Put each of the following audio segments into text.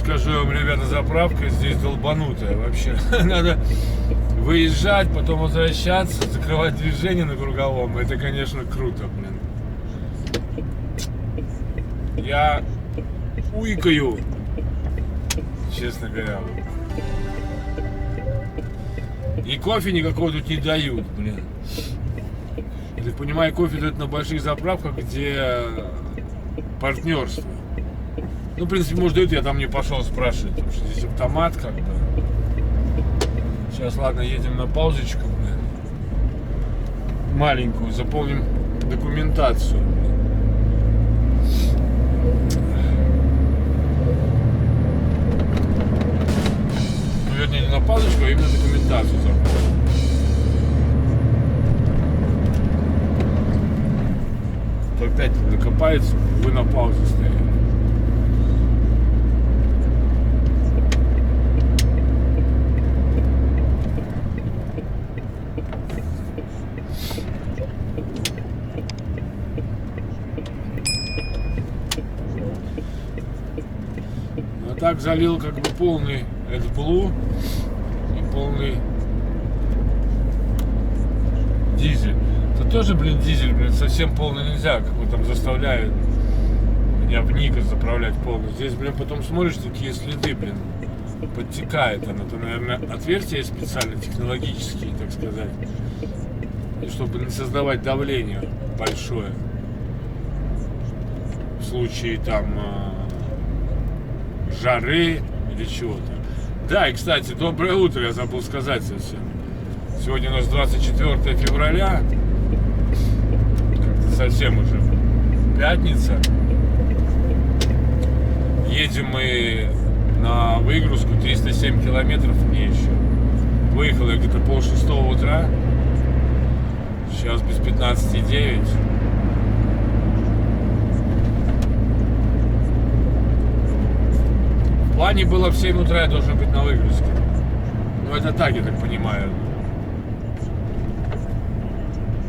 скажу вам, ребята, заправка здесь долбанутая вообще. Надо выезжать, потом возвращаться, закрывать движение на круговом. Это, конечно, круто, блин. Я уикаю, честно говоря. И кофе никакого тут не дают, блин. Я так понимаю, кофе дают на больших заправках, где партнерство. Ну, в принципе, может, дают, я там не пошел спрашивать, потому что здесь автомат как бы. Сейчас, ладно, едем на паузочку, блин. Маленькую, заполним документацию. Ну, вернее, не на паузочку, а именно документацию заполним. То опять докопается, вы на паузе стоите. Так залил как бы полный AdBlue и полный дизель. Это тоже, блин, дизель, блин, совсем полный нельзя, как бы там заставляют меня в Никос заправлять полный. Здесь, блин, потом смотришь, такие следы, блин, подтекает оно. Это, наверное, отверстия специально технологические, так сказать, и чтобы не создавать давление большое в случае там жары или чего-то. Да, и, кстати, доброе утро, я забыл сказать совсем. Сегодня у нас 24 февраля. Как-то совсем уже пятница. Едем мы на выгрузку 307 километров мне еще. Выехал я где-то 5:30 утра. Сейчас без 15:09. В плане было в 7 утра, я должен быть на выгрузке. Ну это так, я так понимаю.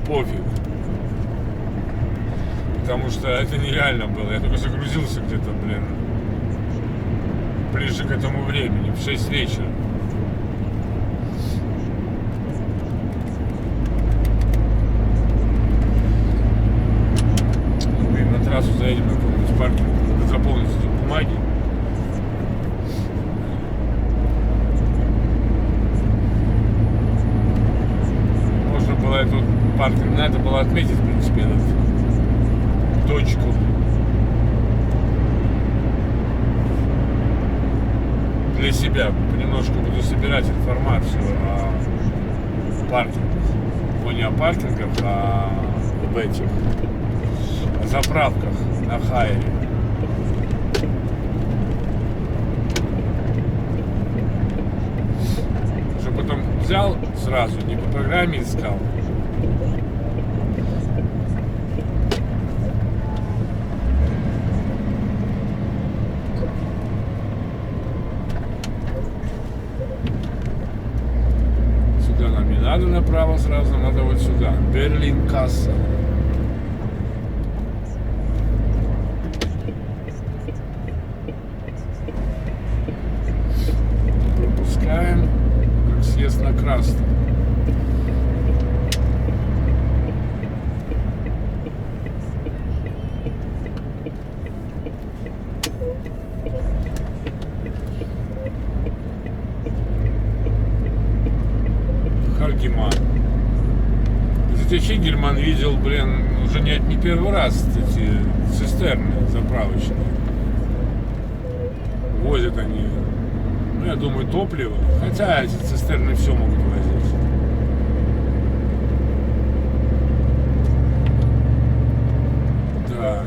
Пофиг. Потому что это нереально было. Я только загрузился где-то, блин, ближе к этому времени, в 6 вечера. Блин, на трассу заедем на какой-нибудь паркинг, надо заполнить эти бумаги. Эту паркинг надо было отметить, в принципе, эту точку. Для себя понемножку буду собирать информацию о паркингах. Ну, не о паркингах, а об этих, о заправках на Хайре. Чтобы потом взял сразу, не по программе искал. Сюда нам не надо направо сразу, надо вот сюда. Берлин касса. Пропускаем, как съезд на красный. Харгиман. Кстати, Хигельман видел, блин, уже не первый раз эти цистерны заправочные. Возят они, ну, я думаю, топливо. Хотя эти цистерны все могут возить. Так.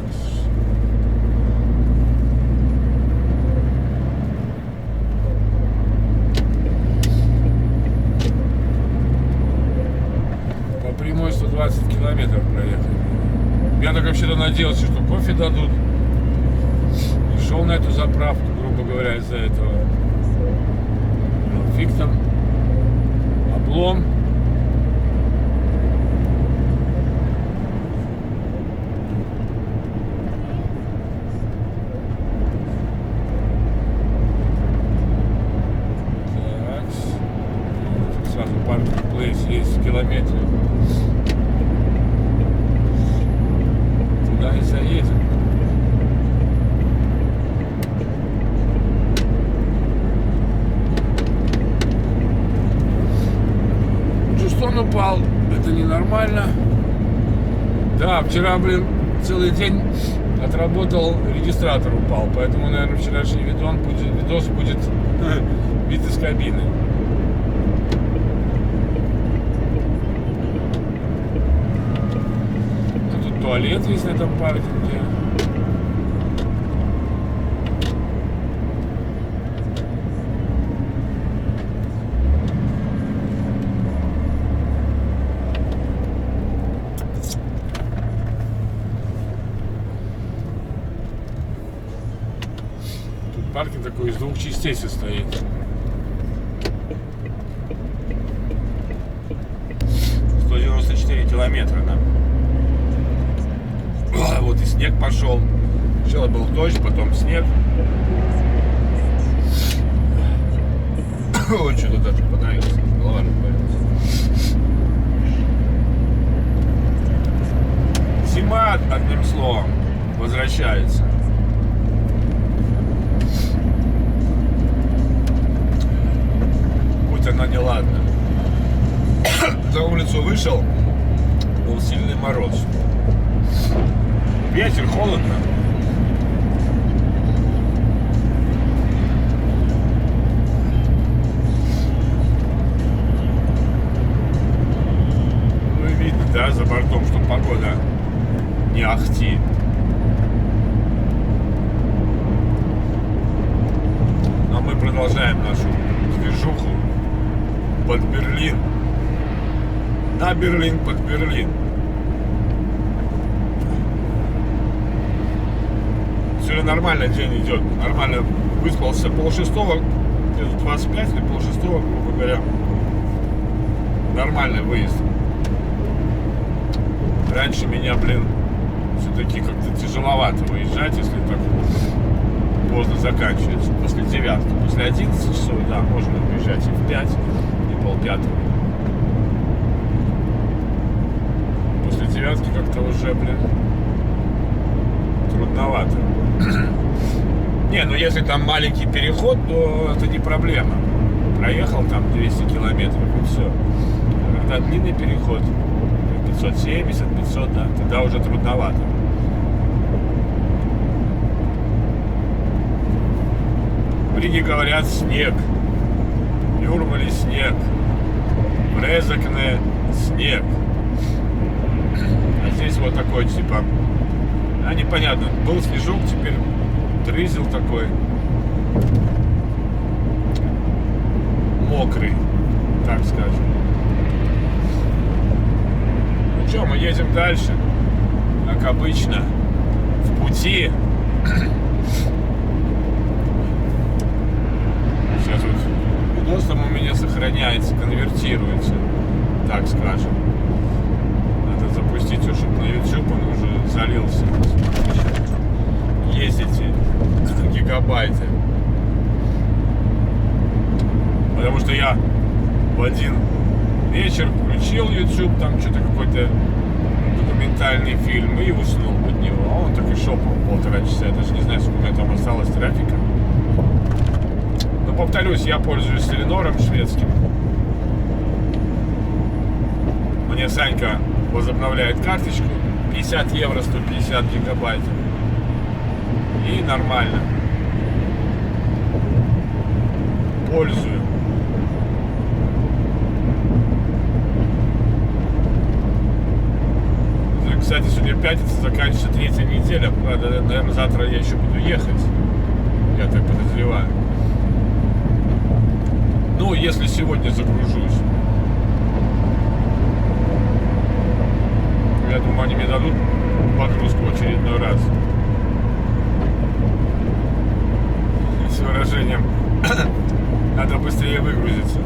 Прямой 120 километров проехали. Я так вообще-то надеялся, что кофе дадут. И шел на эту заправку, грубо говоря, из-за этого. Ну, фиг там. Облом. Да, вчера, блин, целый день отработал, регистратор упал. Поэтому, наверное, вчерашний видос будет вид из кабины. А тут туалет есть на этом паркинге. Паркинг такой из двух частей состоит. километра, да. Вот и снег пошел. Сначала был дождь, потом снег. Ой, что-то даже понравилось. Голова разбавилась. Зима, одним словом, возвращается. Будь она неладна. За улицу вышел, был сильный мороз. Ветер, холодно. Ну и видно, да, за бортом, что погода не ахти. Но мы продолжаем нашу движуху под Берлин. На Берлин, под Берлин. Сегодня нормально день идет. Нормально выспался 5:30, где-то 25 или 5:30, грубо говоря. Нормальный выезд. Раньше меня, все-таки как-то тяжеловато выезжать, если так поздно заканчивается. После 9, после 11 часов, да, можно выезжать и в 5, и 4:30. После 9 как-то уже, трудновато. Не, ну если там маленький переход, то это не проблема. Проехал там 200 километров и все. А когда длинный переход, 570, 500, да, тогда уже трудновато. В Риге говорят снег. В Юрмале снег. В Резекне снег. А здесь вот такой типа, непонятно, был снежок, теперь дрызел такой, мокрый, так скажем. Ну что, мы едем дальше, как обычно, в пути. Сейчас вот видос там у меня сохраняется, конвертируется, так скажем. Надо запустить его, чтобы на YouTube он уже залился. Ездите гигабайты. Потому что я в один вечер включил YouTube, там что-то какой-то документальный фильм и уснул под него. А он так и шел 1,5 часа. Я даже не знаю, сколько у меня там осталось трафика. Но повторюсь, я пользуюсь Теленором шведским. Мне Санька возобновляет карточку. 50 евро, 150 гигабайт. И нормально. Пользую. Кстати, сегодня пятница, заканчивается 3-я неделя. Правда, наверное, завтра я еще буду ехать. Я так подозреваю. Ну, если сегодня загружусь. Я думаю, они мне дадут погрузку в очередной раз. С выражением надо быстрее выгрузиться.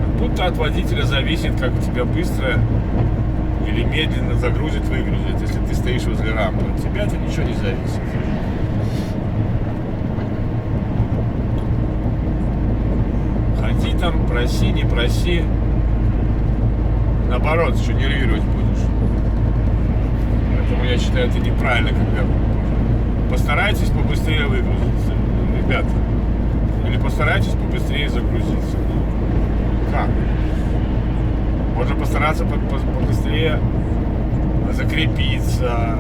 Как будто от водителя зависит, как у тебя быстро или медленно загрузит, выгрузит. Если ты стоишь возле рампы, от тебя это ничего не зависит. Ходи там, проси, не проси. Наоборот, еще нервировать будешь. Поэтому я считаю, это неправильно, когда постарайтесь побыстрее выгрузиться, ребята. Или постарайтесь побыстрее загрузиться. Как? Можно постараться побыстрее закрепиться.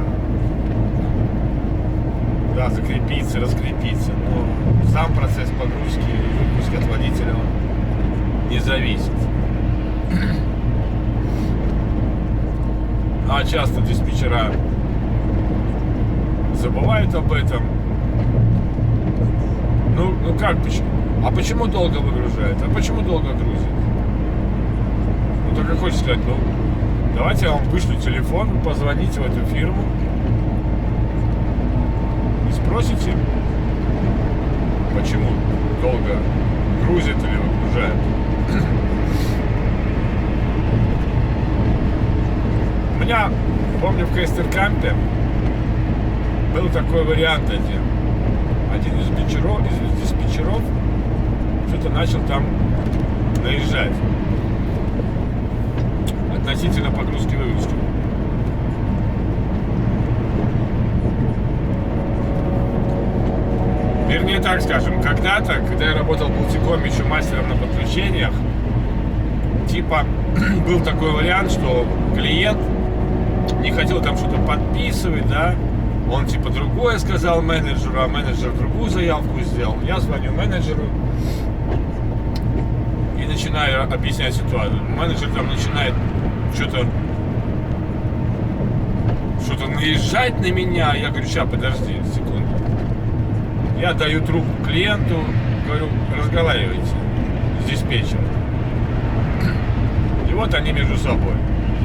Да, закрепиться, раскрепиться. Но сам процесс погрузки и выгрузки от водителя он не зависит. А часто диспетчера забывают об этом. Ну как, почему? А почему долго выгружает? А почему долго грузит? Ну только хочется сказать, давайте я вам вышлю телефон, вы позвоните в эту фирму и спросите, почему долго грузит или выгружает. У меня, помню, в Кейстеркампе был такой вариант один. Один из диспетчеров что-то начал там наезжать относительно погрузки и выгрузки. Вернее, так скажем, когда-то, когда я работал в Бултикоме еще мастером на подключениях, типа был такой вариант, что клиент не хотел там что-то подписывать, да, он типа другое сказал менеджеру, а менеджер другую заявку сделал. Я звоню менеджеру и начинаю объяснять ситуацию. Менеджер там начинает что-то наезжать на меня. Я говорю, сейчас, подожди секунду. Я даю трубку клиенту, говорю, разговаривайте с диспетчером. И вот они между собой.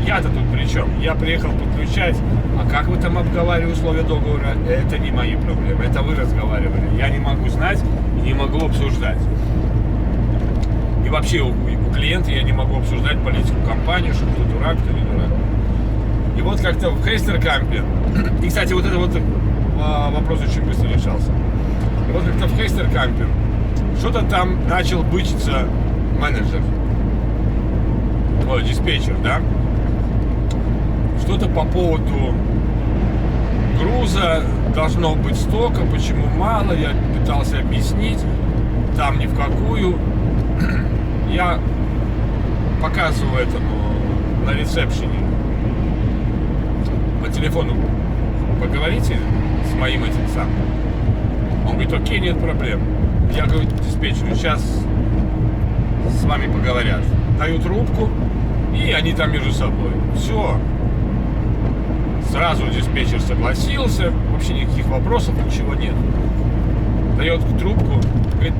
Я-то тут при чем? Я приехал подключать, а как вы там обговаривали условия договора, это не мои проблемы, это вы разговаривали. Я не могу знать и не могу обсуждать. И вообще у клиента я не могу обсуждать политику компании, что кто дурак, кто не дурак. И вот как-то в Кейстеркампе, и, кстати, вот этот вот вопрос очень быстро решался. И вот как-то в Кейстеркампе что-то там начал бычиться менеджер, диспетчер, да? Что-то по поводу груза должно быть столько, почему мало, я пытался объяснить, там ни в какую. Я показываю этому на ресепшене по телефону, поговорите с моим этим самым. Он говорит, окей, нет проблем. Я говорю диспетчеру, сейчас с вами поговорят. Даю трубку, и они там между собой. Все. Сразу диспетчер согласился, вообще никаких вопросов, ничего нет. Дает трубку, говорит,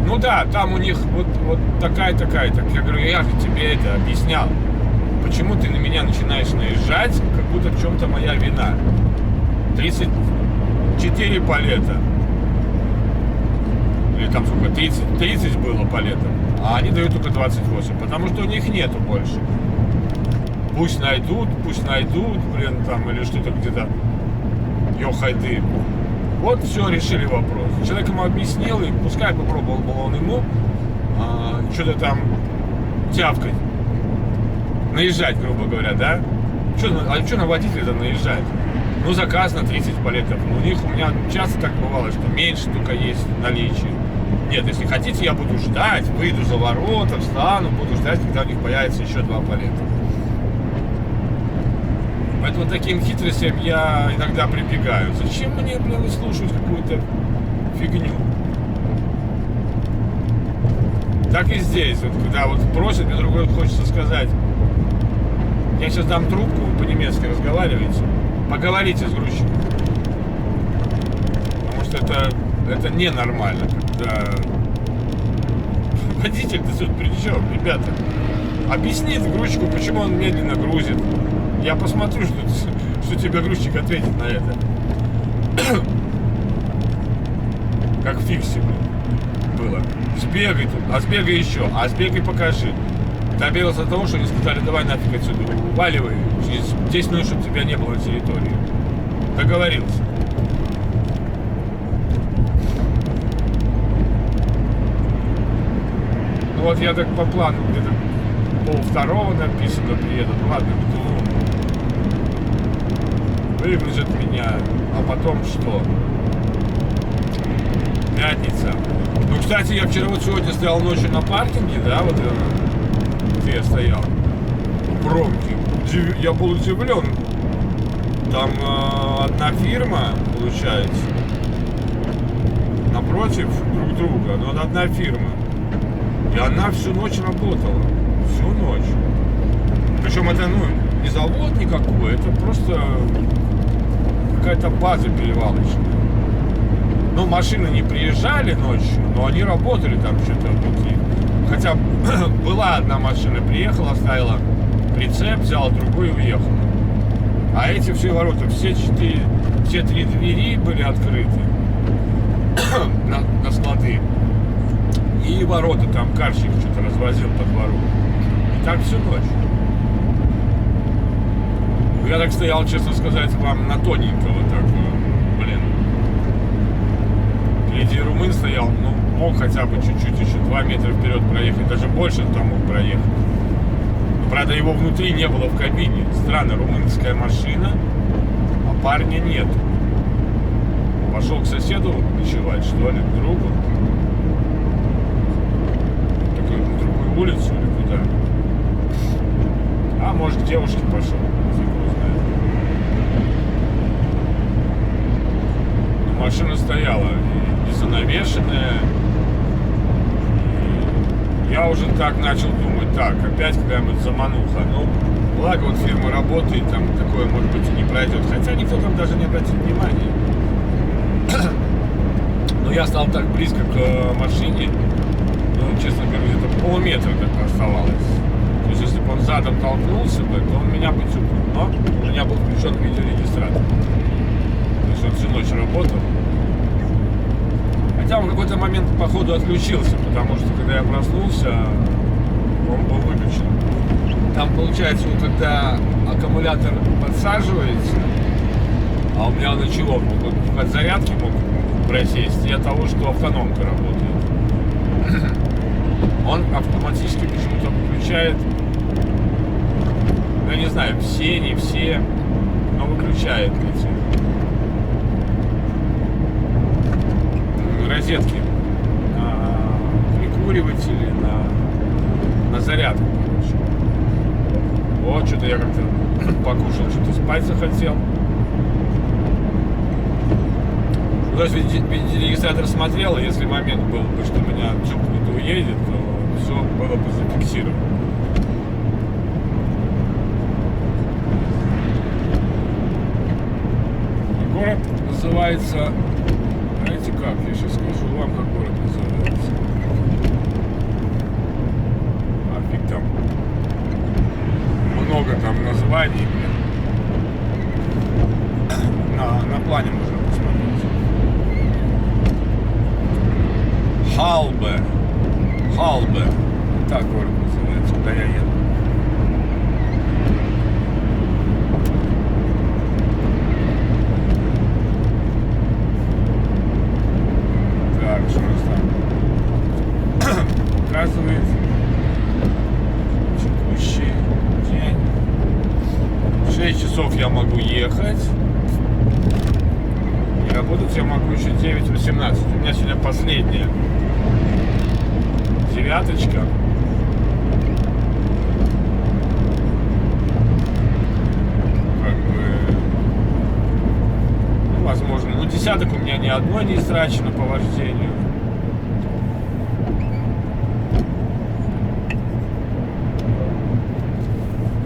ну да, там у них вот такая-то. Я говорю, я же тебе это объяснял. Почему ты на меня начинаешь наезжать, как будто в чем-то моя вина? 34 палета. Или там сколько, 30 было палетов. А они дают только 28, потому что у них нету больше. Пусть найдут, блин, там, или что-то где-то, ёхайды. Вот все, решили вопрос. Человек ему объяснил, и пускай попробовал бы он ему что-то там тявкать, наезжать, грубо говоря, да? А что на водителя-то наезжать? Ну, заказ на 30 палетов. Ну, у меня часто так бывало, что меньше только есть в наличии. Нет, если хотите, я буду ждать, выйду за ворота, встану, буду ждать, когда у них появится еще 2 палета. Поэтому таким хитростям я иногда прибегаю. Зачем мне, блин, выслушивать какую-то фигню? Так и здесь, вот, когда вот просят, мне другой хочется сказать, я сейчас дам трубку, вы по-немецки разговариваете, поговорите с грузчиком. Потому что это ненормально, когда водитель-то тут при чем, ребята? Объясните грузчику, почему он медленно грузит. Я посмотрю, что тебе грузчик ответит на это. Как в фиксе было. Сбегай тут, а сбегай еще, а сбегай покажи. Добился того, что они сказали, давай нафиг отсюда, уваливай, через 10 минут, чтобы тебя не было на территории. Договорился. Ну вот я так по плану где-то 1:30 написано, приеду. Ну ладно, выгрузят меня, а потом что? Пятница. Ну, кстати, я вчера вот сегодня стоял ночью на паркинге, да, вот где я стоял, пробки. Я был удивлен. Там одна фирма, получается, напротив друг друга, но одна фирма. И она всю ночь работала. Всю ночь. Причем это, не завод никакой, это просто какая-то база перевалочная. Ну, машины не приезжали ночью, но они работали там что-то внутри. Хотя была одна машина, приехала, оставила прицеп, взяла другую и уехала. А эти все ворота, все три двери были открыты на склады. И ворота там карщик что-то развозил по двору. И так всю ночь. Я так стоял, честно сказать, вам на тоненького так, блин. Впереди румын стоял, мог хотя бы чуть-чуть еще 2 метра вперед проехать, даже больше там мог проехать. Но, правда, его внутри не было в кабине. Странно, румынская машина, а парня нет. Пошел к соседу ночевать, что ли, к другу. Такой, на другую улицу или куда. А может, к девушке пошел. Но машина стояла и занавешенная. И я уже так начал думать, так, опять какая-нибудь замануха. Ну, благо вот фирма работает, там такое, может быть, и не пройдет. Хотя никто там даже не обратит внимания. Но я стал так близко к машине, честно говоря, где-то полметра как оставалось. То есть, если бы он задом толкнулся бы, то он меня бы чукнул. Но у меня был включен видеорегистратор. То есть он всю ночь работал. Хотя он в какой-то момент, походу, отключился, потому что, когда я проснулся, он был выключен. Там, получается, вот, когда аккумулятор подсаживается, а у меня на чего? От зарядки мог просесть, и от того, что автономка работает. Он автоматически почему-то выключает, я не знаю, все, не все, но выключает эти розетки на прикуриватели, на зарядку, короче. Вот, что-то я как-то покушал, что-то спать захотел. То есть видеорегистратор смотрел, и если момент был бы, что меня чукнет и уедет, то все было бы зафиксировано. Город называется, знаете как, я сейчас скажу вам, как город называется. А фиг там. Много там названий, на плане можно посмотреть. Халбе. Так город называется, куда я еду. Так, что у нас там? Показывает текущий день. 6 часов я могу ехать. И работать я могу еще 9:18. У меня сегодня последняя. 9-очка. Как бы, возможно, 10-ок у меня ни одной не истрачено по вождению.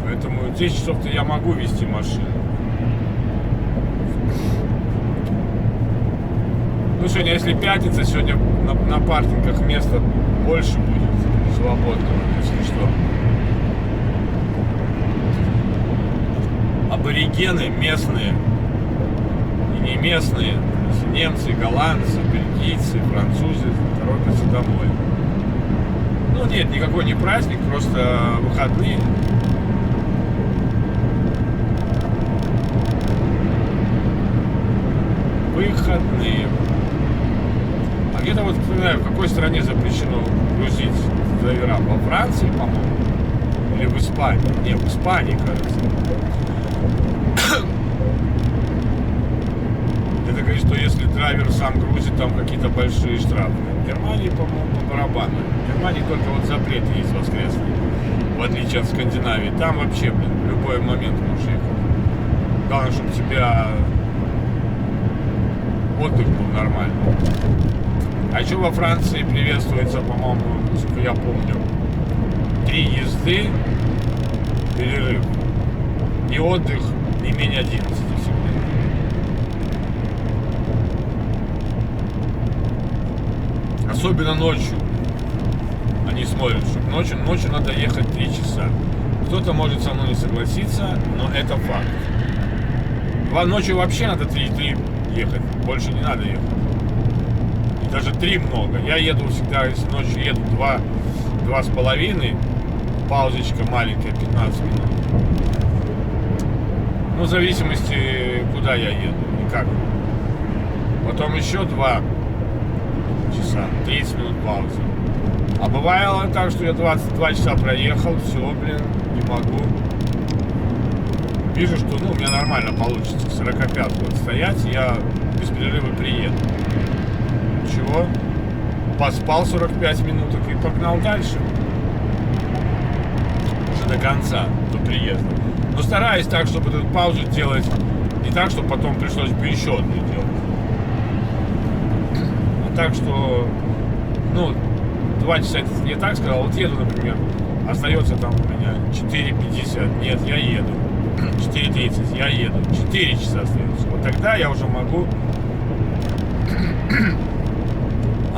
Поэтому 10 часов-то я могу вести машину. Ну, сегодня, если пятница, сегодня на паркингах места больше будет свободного, если что. Аборигены местные и не местные, немцы, голландцы, бельгийцы, французы торопятся домой. Ну нет, никакой не праздник, просто выходные. Выходные. А где-то вот, не знаю, в какой стране запрещено грузить драйвера? Во Франции, по-моему? Или в Испании? Не, в Испании, кажется. Это говорит, что если драйвер сам грузит, там какие-то большие штрафы. В Германии, по-моему, по барабану. В Германии только вот запрет есть воскресный. в отличие от Скандинавии. Там вообще, блин, в любой момент можешь ехать. Главное, чтобы у тебя отдых был нормальный. А еще во Франции приветствуется, по-моему, насколько я помню, 3 езды, перерыв и отдых не менее 11 всегда. Особенно ночью. Они смотрят, что ночью надо ехать 3 часа. Кто-то может со мной не согласиться, но это факт. Ночью вообще надо 3 ехать, больше не надо ехать. И даже 3 много. Я еду всегда, если ночью еду 2,5, паузочка маленькая, 15 минут. Ну, в зависимости, куда я еду и как. Потом еще 2 часа, 30 минут паузы. А бывало так, что я 22 часа проехал, все, блин, не могу. Вижу, что у меня нормально получится 45-ку отстоять, я без перерыва приеду. Чего? Поспал 45 минуток и погнал дальше. Уже до конца, до приезда. Но стараюсь так, чтобы эту паузу делать не так, чтобы потом пришлось бы еще одну делать. А так что, 2 часа, я так сказал, вот еду, например, остается там у меня 4:50, нет, я еду. 4:30, я еду. 4 часа остается. Вот тогда я уже могу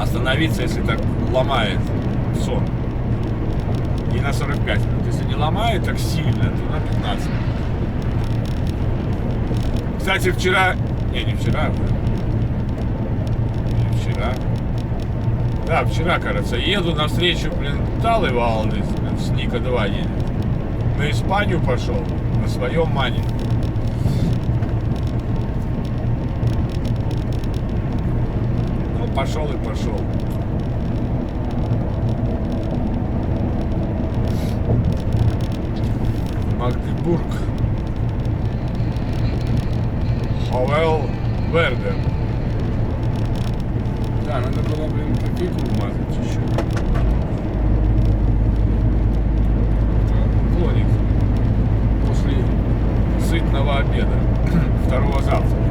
остановиться, если так ломает сон. И на 45 минут. Если не ломает так сильно, то на 15 минут. Кстати, вчера... Не вчера. Да, вчера, кажется, еду навстречу, Талой Валдис, с Ника 2 едет. На Испанию пошел, на своем мане. Пошел и пошел. Магдебург. Хауэл Вердер. Да, надо было, кофейку вмазать еще. Клоник. После сытного обеда. Второго завтрака.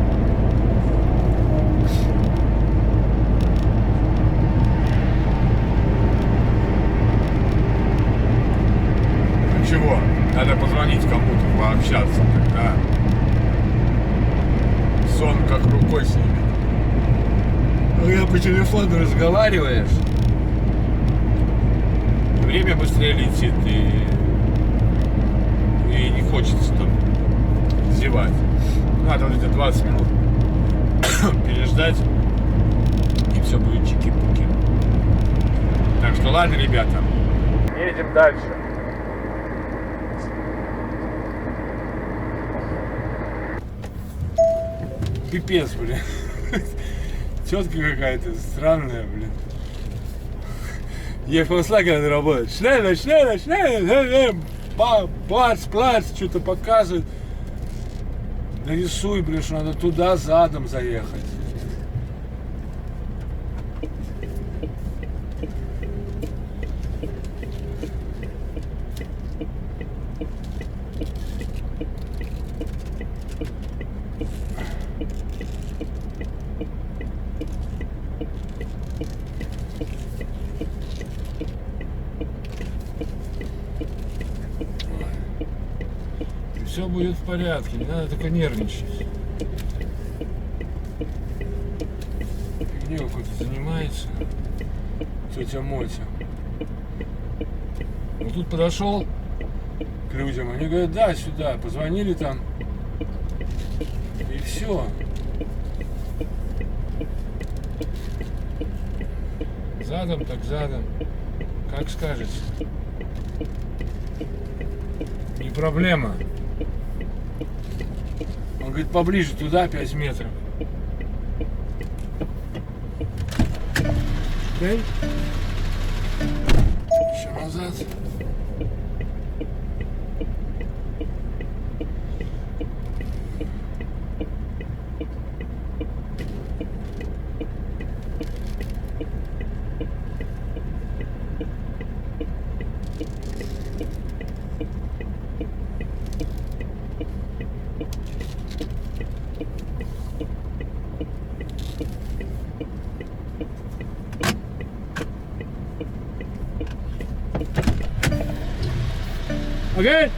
Чего? Надо позвонить кому-то, пообщаться, тогда сон как рукой снимет. Когда по телефону разговариваешь, время быстрее летит, и не хочется там зевать. Надо вот эти 20 минут переждать, и все будет чики-пуки. Так что ладно, ребята, едем дальше. Пипец, блин. Тетка какая-то странная, блин. Я в концлагере работаю. Шнеллер, плац, что-то показывает. Нарисуй, блин, что надо туда задом заехать. Все будет в порядке, не надо только нервничать. Фигней какой-то занимается тетя Мотя. Вот тут подошел к людям, они говорят, да, сюда, позвонили там, и все. Задом так задом, как скажете. Не проблема. Он говорит, поближе туда 5 метров. Окей? Еще назад. Окей?